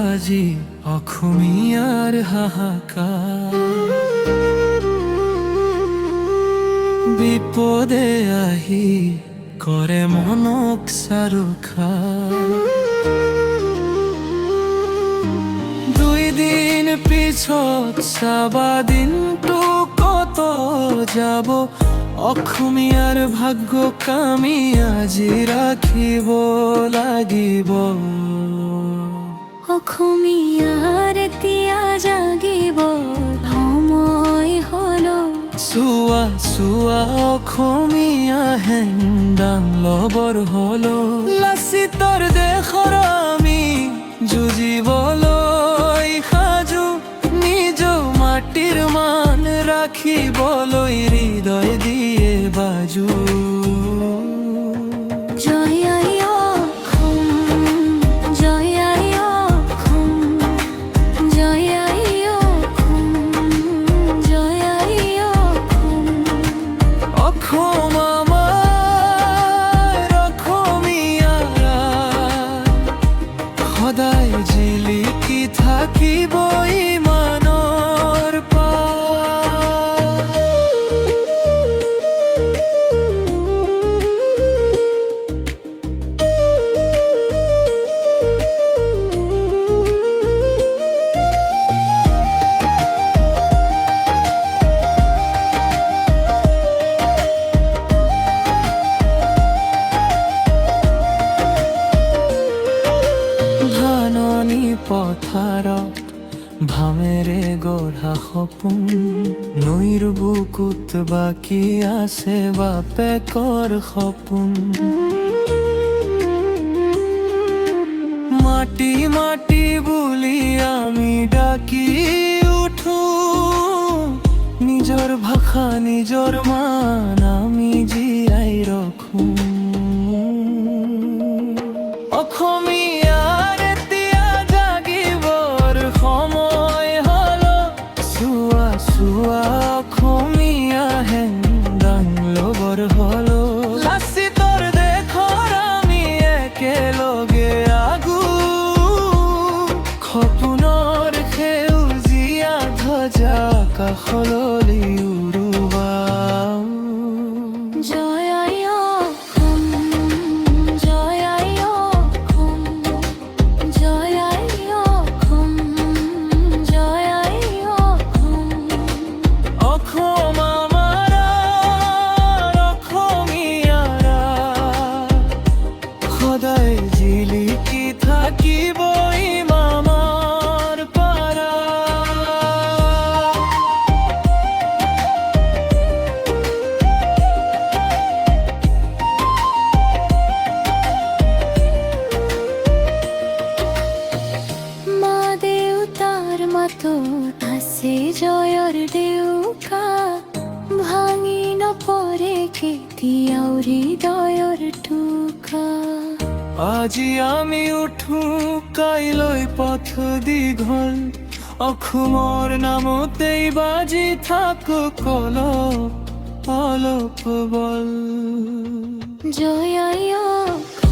বাজি অসমীয়াৰ হাহাকাৰ বিপদে আহি কৰে মনক চাৰুখাৰ দুই দিন পিছত চাবা দিনটো কত যাব অসমীয়াৰ ভাগ্যক আমি আজি ৰাখিব লাগিব অসমীয়াৰ এতিয়া জাগিব সময় হলো চোৱা চোৱা অসমীয়া হেংদাং লবৰ হলো লাচিতৰ দেশৰ আমি যুঁজিবলৈ সাজু নিজ মাটিৰ মান ৰাখিবলৈ হৃদয় দিয়ে বাজু জয় আই অসম জয় আই অসম জয় আই অসম জয় আই অসম অসম আমাৰ অসমীয়াৰ সদায় জিলিকি থাকিব ইমানৰ ধাননি পথাৰত ভামেৰে গঢ়া সপোন নৈৰ বুকুত বাকী আছে বাপেকৰ সপোন মাটি মাটি বুলি আমি ডাকি উঠো নিজৰ ভাষা নিজৰ মান আমি জীয়াই ৰখো অসমীয়াৰ এতিয়া জাগিবৰ সময় হলো চোৱা চোৱা অসমীয়া হেংদাং লবৰ হলো লাচিতৰ দেশৰ আমি একেলগে আগু সপোনৰ সেউজীয়া ধ্বজা কাষলৈ উৰুৱাও জয় আই অসম জয় আই অসম জয় আই অসম জয় আই অসম অসম আমাৰ অসমীয়াৰ সদায় জিলিকি থাকিব ইমানৰ পাৰা মা দেউতাৰ মাতত আছে জয়ৰ ডেউকা ভাঙি নপৰে কেতিয়াও হৃদয়ৰ টোকা আজি আমি উঠো কাইলৈ পথ দীঘল অসমৰ নামতেই বাজি থাকক অলপ অলপ বল জয় আই অসম